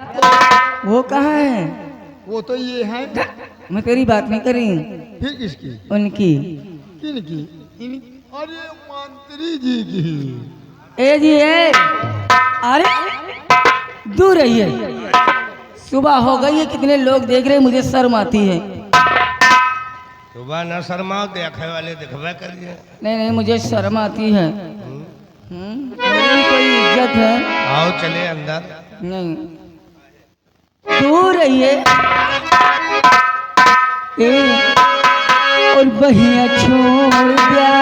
वो कहाँ है? वो तो ये है। मैं तेरी बात नहीं कर रही हूँ, फिर किसकी? उनकी। किनकी? अरे मंत्री जी की। ए जी ए, अरे दूर रहिए, सुबह हो गई है, कितने लोग देख रहे हैं, मुझे शर्म आती है। सुबह न शर्माओ, देखे वाले दिखवा करिए। नहीं नहीं, मुझे शर्म आती है। मेरी भी कोई इज्जत है। आओ चले अंदर। नहीं, दूर रहिए। और बहिया छोड़ दिया,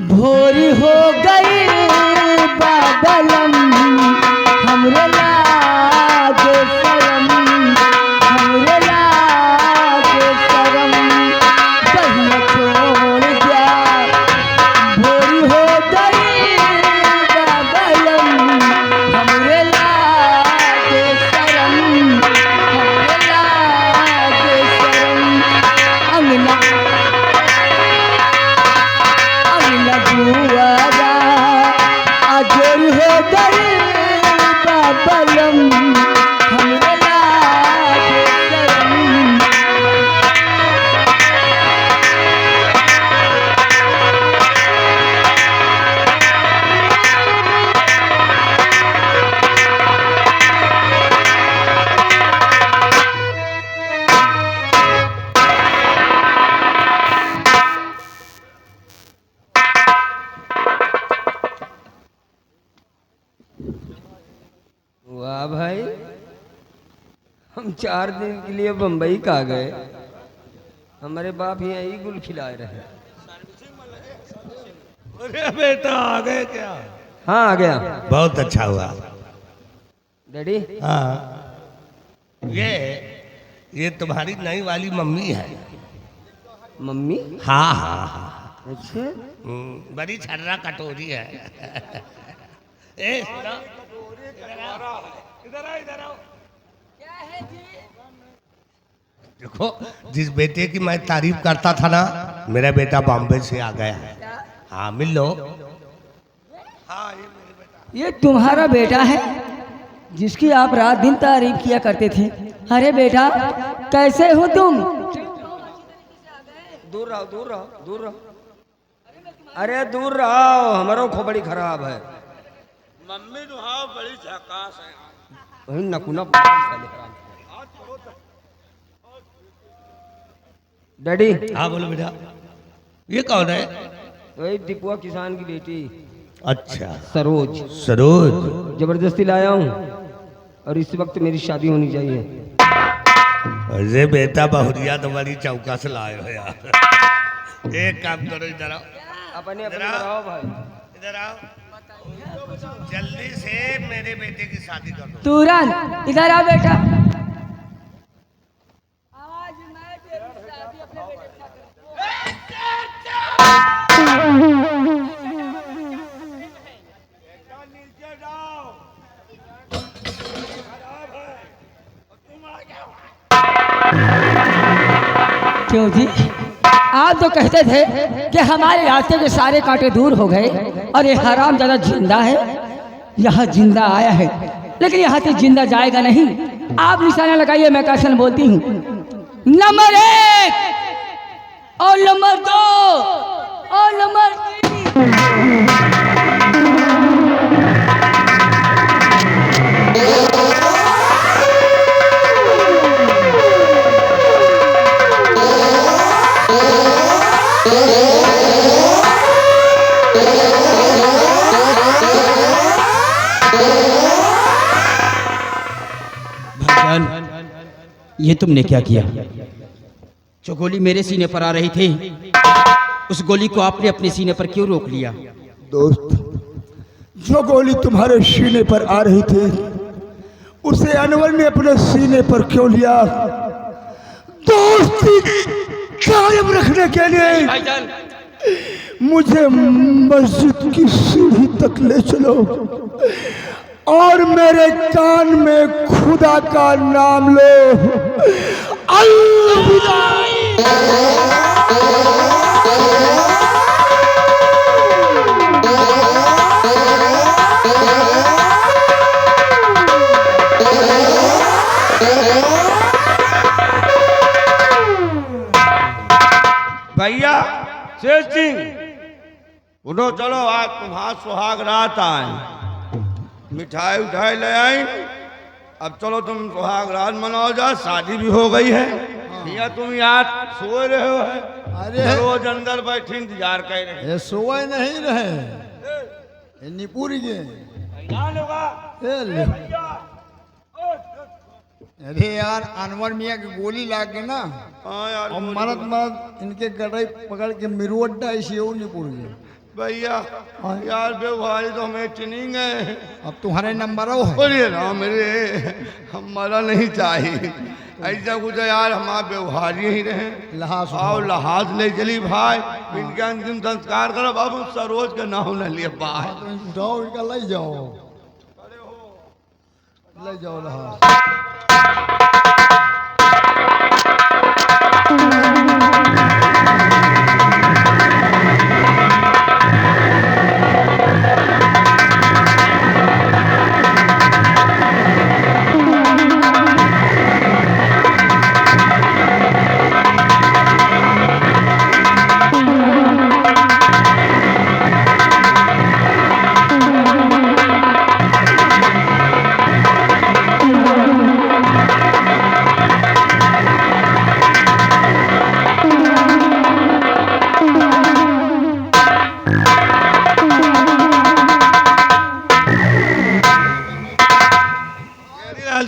भोरी हो गई बादलम, हमरे लागे शरम, हमरे लागे शरम। बहिया छोड़ दिया, भोरी हो गई बादलम, हमरे लागे शरम, हमरे लागे शरम। अंगना अंगना दुआरा आजोर हो गई बाबलम, हमरे लागे शरम। वाह भाई, हम 4 दिन के लिए बम्बई का गए, हमारे बाप यही गुल खिलाए रहे। अरे बेटा आ गए क्या? हाँ आ गया। बहुत अच्छा हुआ। डैडी, हाँ, ये तुम्हारी नई वाली मम्मी है। मम्मी? हाँ हाँ हाँ। अच्छा, बड़ी छर्रा कटोरी है। ए, इधर आओ। देखो, जिस बेटे की मैं तारीफ करता था ना, मेरा बेटा बॉम्बे से आ गया है। हाँ मिल लो। हाँ ये मेरे बेटा। ये तुम्हारा बेटा है जिसकी आप रात दिन तारीफ किया करते थे। अरे बेटा, कैसे हो तुम? दूर रहो, दूर रहो, दूर रहो। अरे दूर रहो, हमारो खोपड़ी खराब है। मम्मी तो हाँ बड़ी झकास है। वही नकुना। डैडी। हाँ बोलो बेटा। ये कौन है? वही दीपुआ किसान की बेटी। अच्छा, सरोज। सरोज। जबरदस्ती लाया हूँ और इस वक्त मेरी शादी होनी चाहिए। अरे बेटा बहुरिया तुम्हारी चौका से लाए हो यार। एक काम करो, इधर आओ। अपने अपने रहो भाई। इधर आओ, जल्दी से मेरे बेटे की शादी कर दो। तुरंत इधर आ बेटा। क्यों जी, आप तो कहते थे कि हमारे रास्ते के सारे कांटे दूर हो गए और ये हराम ज्यादा जिंदा है। यहाँ जिंदा आया है, लेकिन यहाँ से जिंदा जाएगा नहीं। आप निशाना लगाइए, मैं कैसन बोलती हूँ। नंबर 1 और नंबर 2 और नंबर 3। ये तुमने क्या किया? जो गोली मेरे सीने पर आ रही थी, उस गोली को आपने अपने सीने पर क्यों रोक लिया? दोस्त, जो गोली तुम्हारे सीने पर आ रही थी, उसे अनवर ने अपने सीने पर क्यों लिया? दोस्ती कायम रखने के लिए मुझे मस्जिद की सीढ़ी तक ले चलो और मेरे कान में खुदा का नाम लो। अलविदा। भैया शेष सिंह उठो, चलो आज तुम्हारा सुहाग रात आए, मिठाई उठाई ले आई। अब चलो तुम सुहाग रात मनाओ, जा शादी भी हो गई है। भैया तुम यार सो रहे हो है? अरे रोज अंदर बैठे इंतजार कर रहे हैं। ये सोए नहीं रहे, ये निपुरी के। ये ले। अरे यार अनवर मियाँ की गोली लाग गई ना, हाँ यार और मरद मरद इनके गड़े पकड़ के मिरुवड्डा इसी वो निपुर गए। भैया यार व्यवहारी तो हमें चिनिंग है। अब तुम्हारे नंबर हो है। बोलिए ना मेरे, हमारा नहीं चाहिए ऐसा कुछ यार, हमारा व्यवहारी ही रहे। लहास आओ लहाज ले चली भाई, इनके अंतिम संस्कार करो बाबू, सरोज का नाम न लिए बाहर। तो उठाओ इनका ले जाओ, ले जाओ लहास।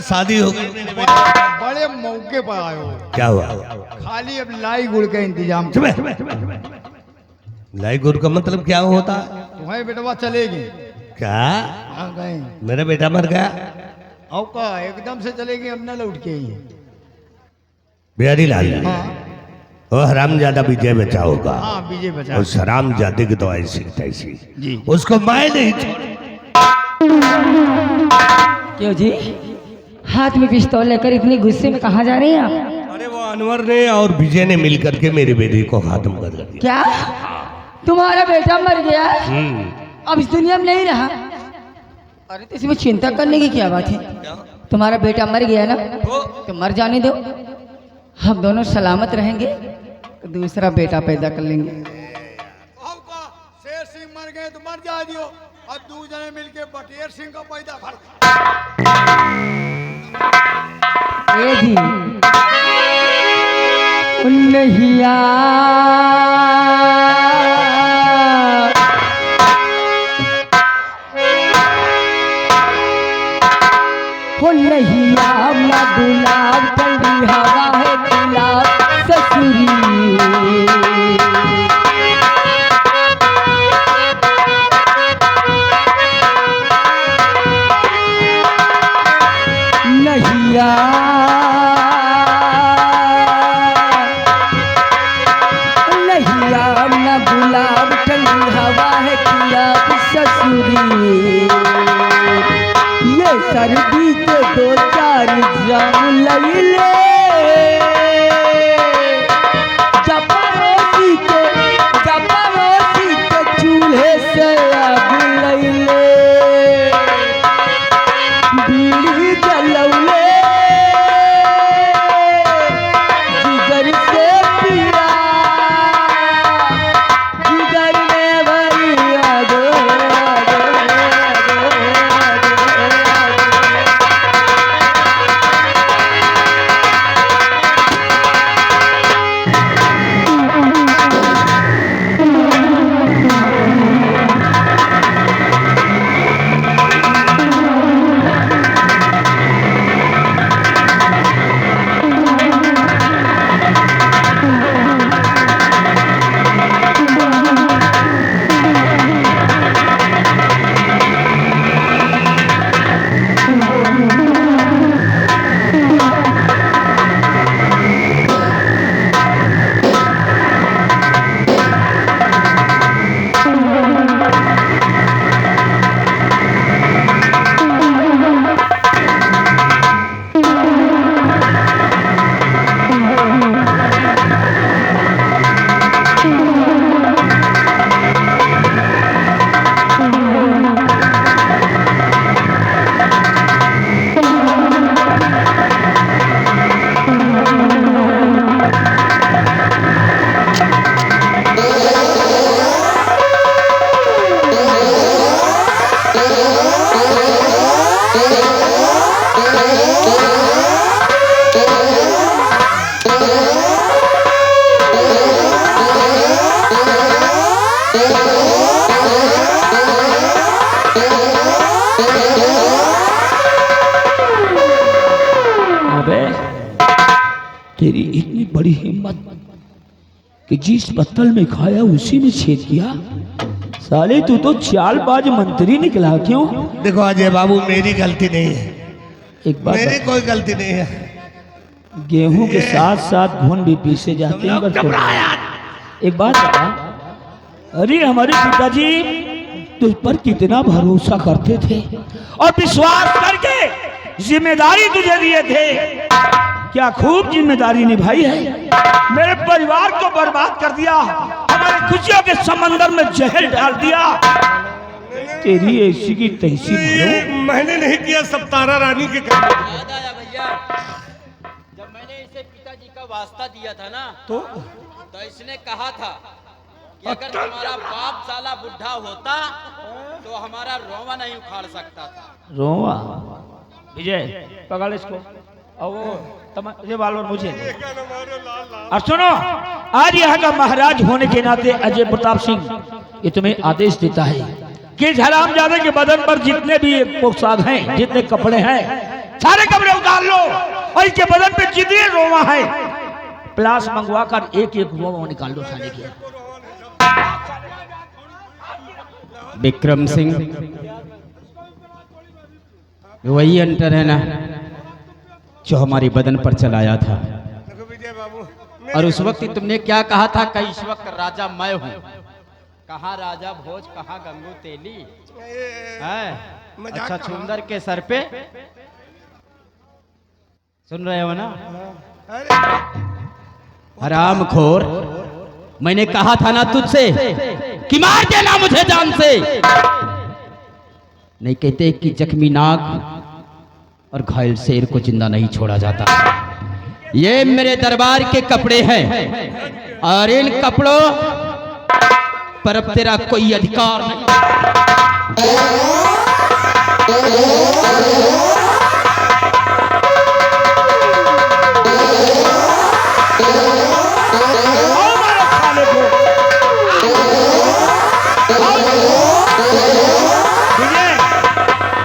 शादी हो गई मेरे बेटे। बड़े मौके पर आए हो। क्या हुआ? खाली अब लाई गुड़ का इंतजाम। लाई गुड़ का मतलब क्या होता है? तुम्हारे बेटवा चलेगी क्या? हाँ गए। मेरा बेटा मर गया? और का एकदम से चलेगी, अब न लौट के ही। बिहारी लाल, हाँ वो हरामजादा विजय बचा होगा। हाँ विजय बचा। उस हरामजादे की तो ऐसी तैसी, जी उसको मैं नहीं छोड़। क्यों जी, हाथ में पिस्तौल लेकर इतनी गुस्से में कहाँ जा रही हैं आप? अरे वो अनवर ने और विजय ने मिल करके मेरे बेटे को खत्म कर दिया। क्या तुम्हारा बेटा मर गया? हम्म। अब इस दुनिया में नहीं रहा? अरे तो इसमें चिंता करने की क्या बात है? तुम्हारा बेटा मर गया ना, तो मर जाने दो, हम दोनों सलामत रहेंगे, तो दूसरा बेटा पैदा कर लेंगे। शेर सिंह मर गए तो मर जा दियो, अब दो जने मिलके बटेर सिंह का पैदा कर। ए जी उन्नहिया उन्नहिया ना गुलाब ठंडी हवा है गुलाब ससुरी। नहिया नहिया न गुलाब ठंडी हवा है गुलाब ससुरी। ये सर्दी के दो चार जाम लई ले, जपरोसी के चूल्हे से आग लई ले, बीड़ी जलौले जिगर से पीरा, जिगर में भरी आग। तेरी इतनी बड़ी हिम्मत कि जिस पत्तल में खाया उसी में छेद किया। साले तू तो चालबाज मंत्री निकला। क्यों? देखो अजय बाबू, मेरी गलती नहीं है, एक बात मेरी कोई गलती नहीं है। गेहूं के साथ साथ घुन भी पीसे जाते हैं। बस एक बात बता, अरे हमारे पिताजी तुझ पर कितना भरोसा करते थे और विश्वास करके जिम्मेदारी तुझे दिए थे। क्या खूब जिम्मेदारी निभाई है। मेरे परिवार को बर्बाद कर दिया, हमारे खुशियों के समंदर में जहर डाल दिया। तेरी ऐसी की तैसी मारो। मैंने नहीं किया, सब तारा रानी के काम। याद आया भैया, जब मैंने इसे पिताजी का वास्ता दिया था ना, तो इसने कहा था कि अगर हमारा बाप साला बुढ़ा होता तो हमारा रोवा नहीं उखाड़ सकता था। रोवा? विजय पकड़ इसको और वो ये बालों मुझे। और सुनो, आज यहाँ का महाराज होने के नाते अजय प्रताप सिंह ये तुम्हें आदेश देता है कि हरामजादे के बदन पर जितने भी पोशाक हैं, जितने कपड़े हैं, सारे कपड़े उतार लो और इसके बदन पे जितने रोवा है प्लास मंगवा कर एक एक रोवा निकाल लो साले के। विक्रम सिंह वही अंटर है ना जो हमारे बदन पर चलाया था। और उस वक्त तुमने क्या कहा था कि इस वक्त राजा मैं हूँ। कहाँ राजा भोज, कहाँ गंगू तेली है। अच्छा, सुंदर के सर पे सुन रहे हो ना? हराम खोर, मैंने कहा था ना तुझसे कि मार देना मुझे जान से। नहीं कहते कि जख्मी नाग और घायल शेर को जिंदा नहीं छोड़ा जाता। ये मेरे दरबार के कपड़े हैं और इन कपड़ों पर अब तेरा कोई अधिकार नहीं।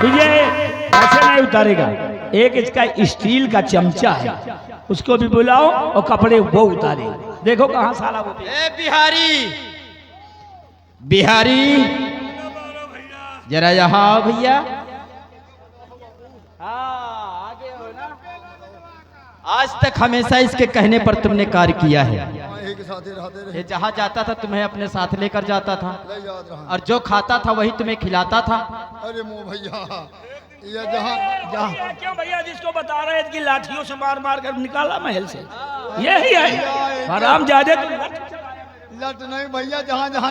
विजय ऐसे नहीं उतारेगा। एक इसका स्टील का चमचा है, उसको भी बुलाओ और कपड़े वो उतारे। देखो कहाँ साला वो। ए बिहारी, बिहारी जरा यहाँ आओ भैया। हाँ, आगे हो ना। आज तक हमेशा इसके कहने पर तुमने कार्य किया है। ये जहाँ जाता था तुम्हें अपने साथ लेकर जाता था और जो खाता था वही तुम्हें खिलाता था। अरे मो भैया, ये जहाँ क्यों भैया जिसको बता रहे हैं कि लाठियों से मार मार कर निकाला महल से, यही है हराम जादे। लट नहीं भैया, जहाँ जहाँ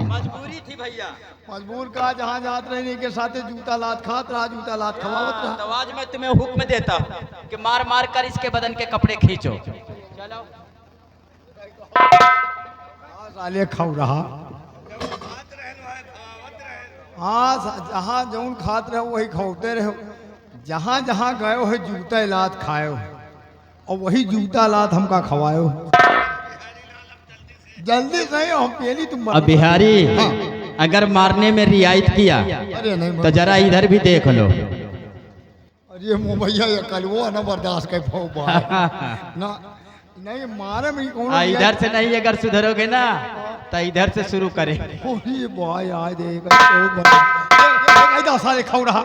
मजबूरी थी भैया। मजबूर का जहाँ जहाँ रहने के साथ जूता लात खात रहा, जूता लात खवावत रहा। तो आज मैं तुम्हें हुक्म देता हूँ कि मार मार कर इसके बदन के कपड़े खींचो। चलो साले खाऊ रहा। हाँ, जहाँ जौन खात रहे वही खाते रहे। जहाँ जहाँ गए हो जूता लात खाए और वही जूता लात हमका खवायो। जल्दी से हम पहली तुम। अब बिहारी, हाँ। अगर मारने में रियायत किया तो जरा इधर भी देख लो। अरे मो भैया, ये कल वो ना बर्दाश्त कर ना नहीं मारे में कौन। इधर से नहीं, अगर सुधरोगे ना तो इधर से शुरू करें। साले खाऊ रहा।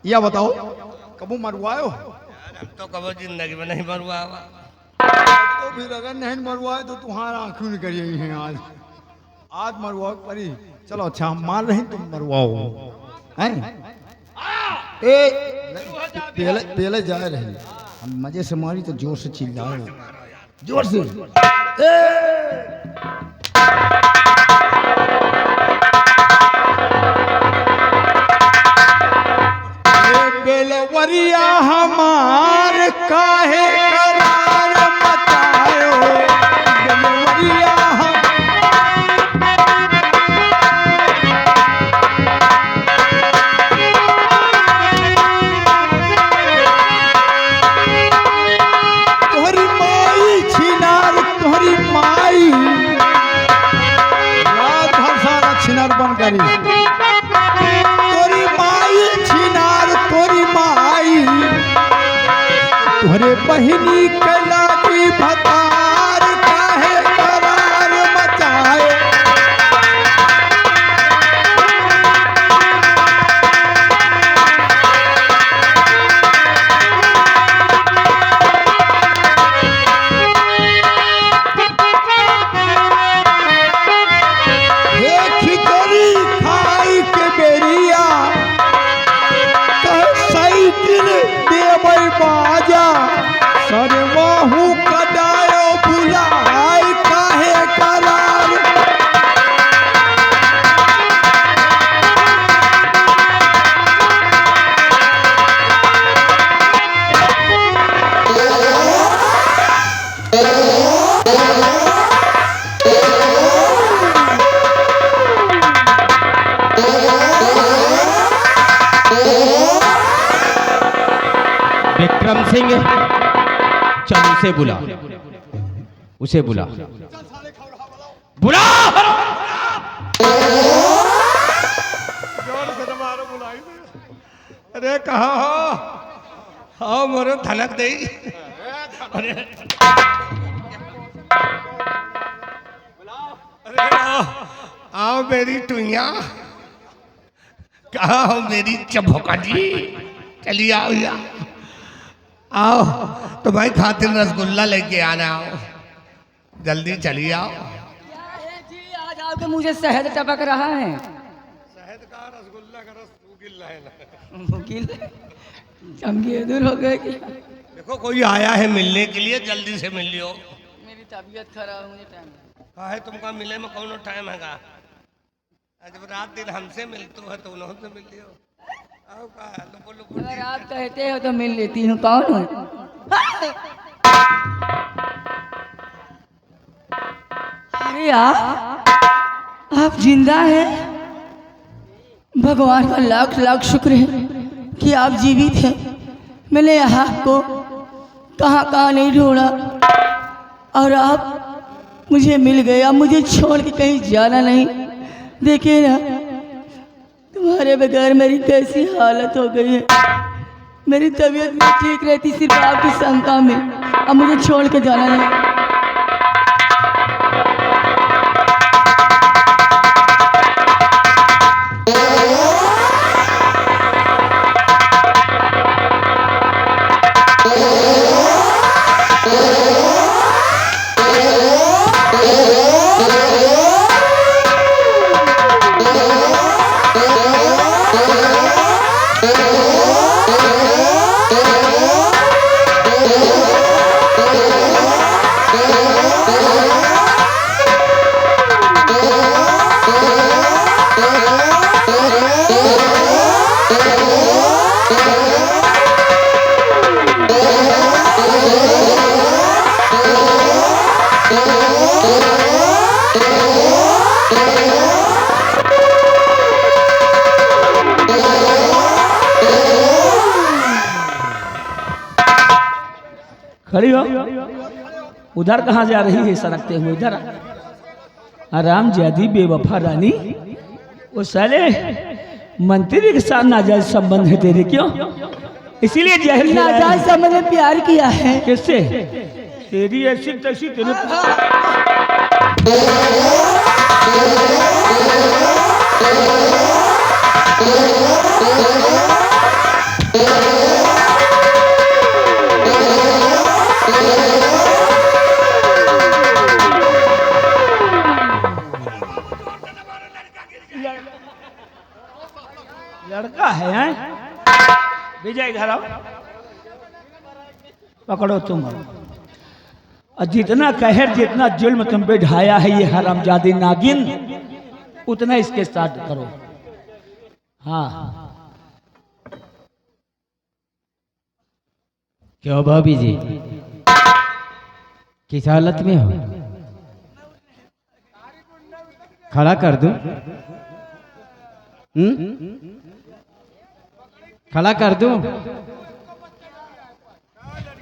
या बताओ कबू मरवायो? तो कबो जिंदगी में नहीं मरवा। तो फिर अगर नहीं मरवाए तो तुम्हारा आंखों ने करिए हैं। आज मरवाओ परी। चलो अच्छा, हम मान रहे तुम मरवाओ हैं। पहले जा रहे हम मजे से मारी तो जोर से चिल्लाओ, जोर से। बेलवरिया हमार काहे करार मचायो। बेलवरिया बन करी तोरी माई छिनार, तोरी माई तुहरे बहिनी के लागी भतार काहे करार मचाए। हे खिचड़ी खाई के बेरिया साइकिल देवै बाजा सरवाहू कदायो बुलाई काहे करार। विक्रम सिंह, चल उसे बुला, उसे बुला, बुला। अरे कहा हो? हाँ मोरे धनक दे। अरे आओ मेरी टुइया, कहा हो मेरी चबोका जी? चलिए आओ या आओ, तुम्हारी खातिर रसगुल्ला लेके आना, आओ जल्दी चलिए आओ। क्या है जी, आज आपके मुझे शहद टपक रहा है। शहद का रसगुल्ला का रस गिल रहा है। मुकिल चमकी दूर हो गए कि देखो कोई आया है मिलने के लिए, जल्दी से मिल लियो। मेरी तबीयत खराब, मुझे टाइम कहा है तुमका मिले में कौन टाइम है? जब रात दिन हमसे मिलते हो तो उन्होंने मिल लियो। आओ का लुको लुको। अगर आप कहते हो तो मिल लेती हूँ। कौन हो? अरे आप जिंदा हैं? भगवान का लाख लाख शुक्र है कि आप जीवित हैं। मैंने यहाँ आपको कहाँ कहाँ नहीं ढूंढा और आप मुझे मिल गए। अब मुझे छोड़ के कहीं जाना नहीं। देखिए ना, तुम्हारे बगैर मेरी कैसी हालत हो गई है। मेरी तबीयत भी ठीक रहती सिर्फ आपकी शंका में। अब मुझे छोड़ के जाना नहीं। खड़ी हो। उधर कहाँ जा रही है सरकते हुए? इधर आराम ज्यादा बेवफा रानी। वो साले मंत्री के साथ नाजायज संबंध है तेरे, क्यों? इसीलिए जहर नाजायज संबंध में प्यार किया है। किससे? तेरी ऐसी तैसी तेरे लड़का है, हैं? विजय घर आओ, पकड़ो तुम। और जितना कहर जितना जुल्म तुम पे ढाया है ये हरामजादी नागिन, उतना इसके साथ करो। हाँ क्यों भाभी जी, किस हालत में हो? खड़ा कर दूं? खड़ा कर दूं?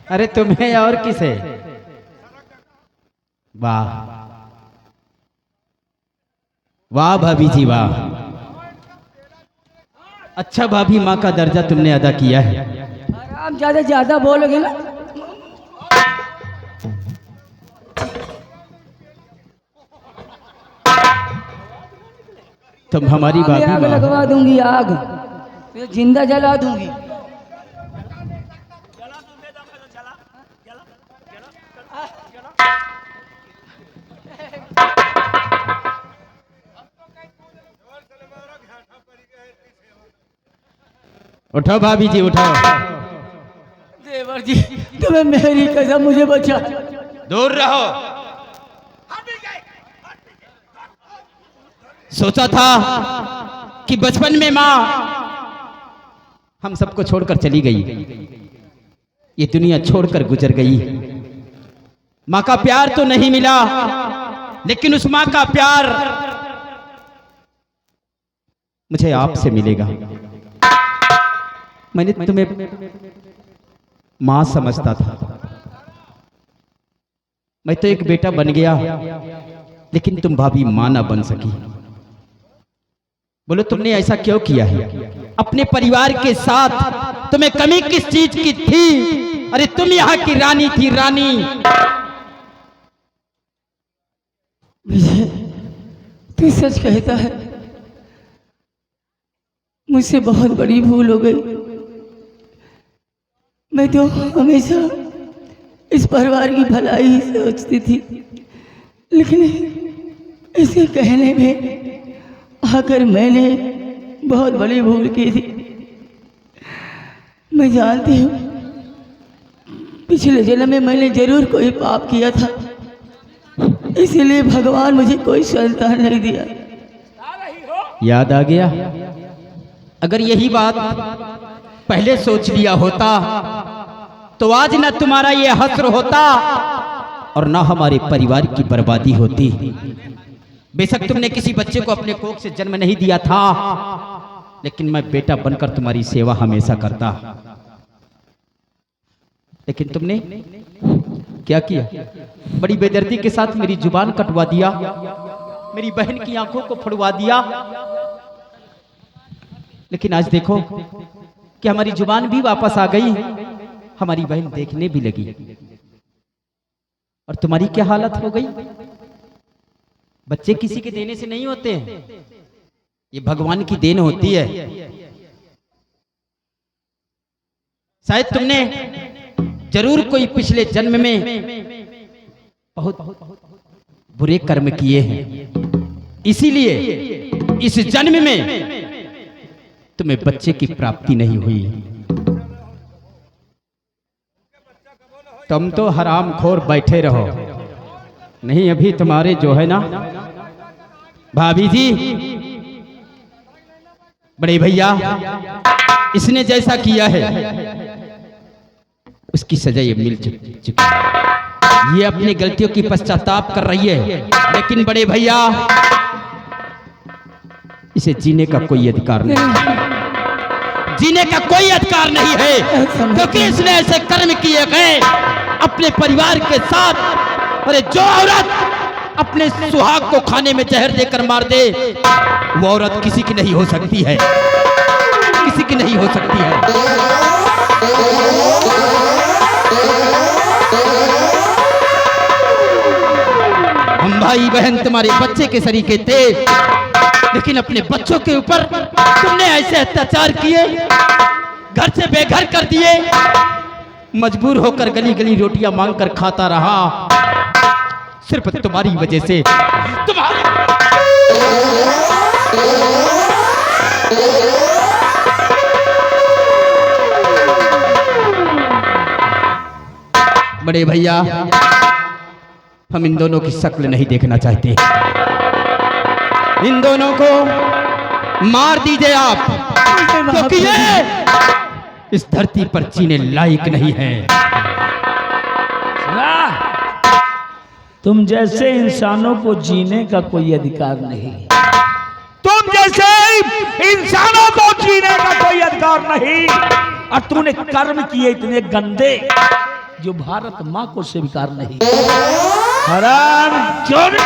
अरे तुम्हें और किसे? वाह वाह भाभी जी वाह, अच्छा भाभी माँ का दर्जा तुमने अदा किया है। आप ज्यादा बोलोगे ना तुम हमारी आग भाभी माँ हो। लगवा दूंगी, आग तुझे जिंदा जला दूंगी। उठो भाभी जी उठो। देवर जी तुम्हें मेरी कसम, मुझे बचा। दूर रहो। सोचा था कि बचपन में माँ हम सबको छोड़कर चली गई, ये दुनिया छोड़कर गुजर गई। माँ का प्यार तो नहीं मिला, लेकिन उस माँ का प्यार मुझे आपसे मिलेगा। मैंने तुम्हें माँ समझता था, मैं तो एक बेटा बन गया, लेकिन तुम भाभी माँ ना बन सकी। बोलो तुमने ऐसा क्यों किया है? अपने परिवार के साथ तुम्हें कमी किस चीज की थी? अरे तुम यहाँ की रानी थी, रानी। विजय तू सच कहता है, मुझसे बहुत बड़ी भूल हो गई। मैं तो हमेशा इस परिवार की भलाई ही सोचती थी, लेकिन इसे कहने में आकर मैंने बहुत बड़ी भूल की थी। मैं जानती हूँ पिछले जन्म में मैंने जरूर कोई पाप किया था, इसीलिए भगवान मुझे कोई संतान नहीं दिया। याद आ गया? अगर यही बात पहले सोच लिया होता तो आज न तुम्हारा ये हस्र होता और ना हमारे परिवार की बर्बादी होती। बेशक तुमने किसी बच्चे को अपने कोख से जन्म नहीं दिया था, लेकिन मैं बेटा बनकर तुम्हारी सेवा हमेशा करता। लेकिन तुमने क्या किया? बड़ी बेदर्दी के साथ मेरी जुबान कटवा दिया, मेरी बहन की आंखों को फुड़वा दिया। लेकिन आज देखो कि हमारी जुबान भी वापस आ गई, हमारी बहन देखने भी लगी, और तुम्हारी क्या हालत हो गई? बच्चे किसी के देने से नहीं होते हैं, ये भगवान की देन होती है। शायद तुमने जरूर कोई पिछले जन्म में बहुत बुरे कर्म किए हैं, इसीलिए इस जन्म में तुम्हें बच्चे की प्राप्ति नहीं हुई। तुम तो हरामखोर बैठे रहो, नहीं अभी तुम्हारे जो है ना भाभी जी, बड़े भैया, इसने जैसा किया है उसकी सजा ये मिल चुकी। ये अपनी गलतियों की पश्चाताप कर रही है, लेकिन बड़े भैया इसे जीने का कोई अधिकार नहीं, जीने का कोई अधिकार नहीं है, क्योंकि इसने ऐसे कर्म किए गए अपने परिवार के साथ। अरे जो औरत अपने सुहाग को खाने में जहर देकर मार दे, वो औरत किसी की नहीं हो सकती है, किसी की नहीं हो सकती है। हम भाई बहन तुम्हारे बच्चे के सरीके थे, लेकिन अपने बच्चों के ऊपर तुमने ऐसे अत्याचार किए, घर से बेघर कर दिए, मजबूर होकर गली गली रोटियां मांगकर खाता रहा, सिर्फ तुम्हारी वजह से। बड़े भैया, हम इन दोनों की शक्ल नहीं देखना चाहते, इन दोनों को मार दीजिए आप, क्योंकि ये इस धरती पर जीने लायक नहीं है। तुम जैसे इंसानों को जीने का कोई अधिकार नहीं, तुम जैसे इंसानों को जीने का कोई अधिकार नहीं, और तूने कर्म किए इतने गंदे जो भारत माँ को स्वीकार नहीं। हराम चोर।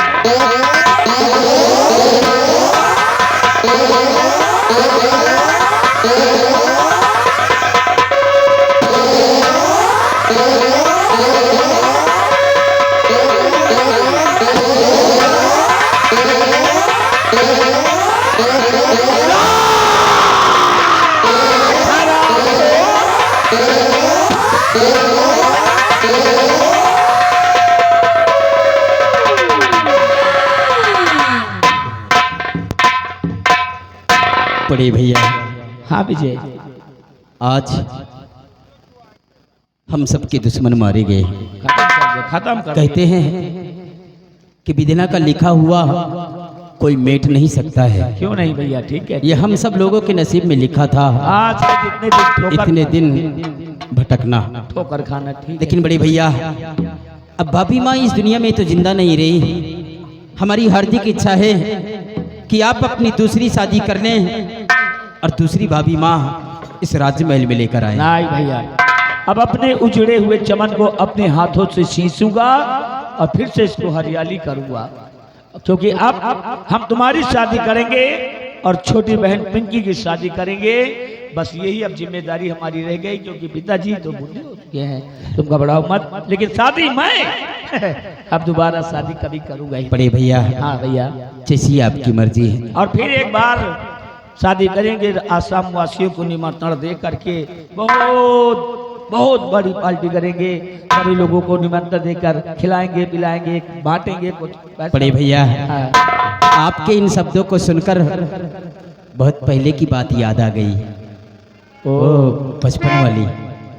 बड़े भैया, हाँ विजय, आज हम सबके दुश्मन मारे गए। खत्म कर कहते हैं कि विधना का लिखा हुआ कोई मेट नहीं सकता है। क्यों नहीं भैया, ठीक है। ये हम सब लोगों के नसीब में लिखा था, आज से जितने दिन ठोकर इतने दिन भटकना। ठोकर खाना, ठीक है। लेकिन बड़े भैया, अब भाभी माँ इस दुनिया में तो जिंदा नहीं रही। हमारी हार्दिक इच्छा है कि आप अपनी दूसरी शादी कर लें और दूसरी भाभी माँ इस राज्य महल में लेकर आए। नहीं भैया, अब अपने उजड़े हुए चमन को अपने हाथों से सींचूंगा और फिर से इसको हरियाली करूंगा, क्योंकि अब हम तुम्हारी शादी करेंगे और छोटी बहन पिंकी की शादी करेंगे। बस यही अब जिम्मेदारी हमारी रह गई, क्योंकि पिताजी तो बूढ़े हो चुके हैं। तुम घबराओ मत, लेकिन शादी मैं अब दोबारा शादी कभी करूंगा ही। बड़े भैया, हाँ भैया, जैसी आपकी मर्जी है। और फिर एक बार शादी करेंगे, आसाम वासियों को निमंत्रण दे करके बहुत बहुत बड़ी पार्टी करेंगे। सभी लोगों को निमंत्रण देकर खिलाएंगे, पिलाएंगे, बांटेंगे कुछ पैसा। बड़े भैया, हाँ। आपके इन शब्दों को सुनकर बहुत पहले की बात याद आ गई। ओ बचपन वाली,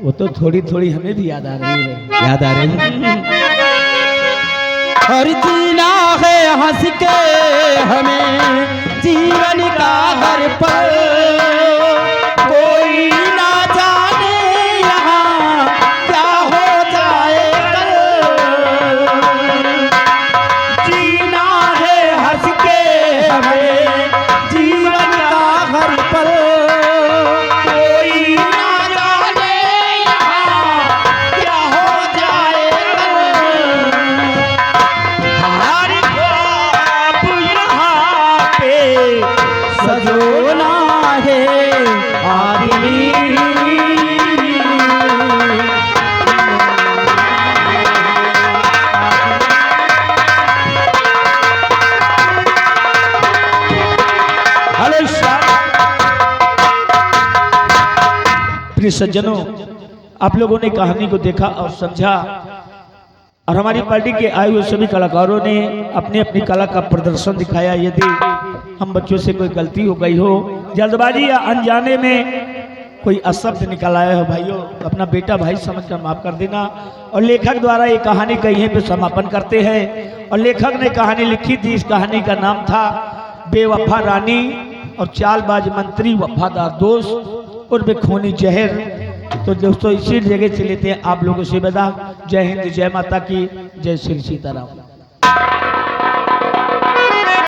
वो तो थोड़ी थोड़ी हमें भी याद आ रही है। याद आ रही है। और जीना है हंस के हमें जीवन का हर पल, कोई ना जाने यहाँ क्या हो जाए कल। जीना है हंस के हमें जीवन का हर पल, कोई ना जाने यहाँ क्या हो जाए कल। हमारी ख्वाब यहाँ पे सजोना है आदमी। हेलो प्रिय सज्जनों, आप लोगों ने कहानी को देखा और समझा, और हमारी पार्टी के आए हुए सभी कलाकारों ने अपनी अपनी कला का प्रदर्शन दिखाया। यदि हम बच्चों से कोई गलती हो गई हो, जल्दबाजी या अनजाने में कोई अशब्द निकल आया हो, भाइयों अपना बेटा भाई समझकर माफ कर देना। और लेखक द्वारा ये कहानी का यहीं पे समापन करते हैं। और लेखक ने कहानी लिखी थी, इस कहानी का नाम था बेवफा रानी और चालबाज मंत्री वफादार दोस्त और बेखूनी जहर। तो दोस्तों इसी जगह से लेते हैं आप लोगों से विदा। जय हिंद, जय माता की, जय श्री सीताराम।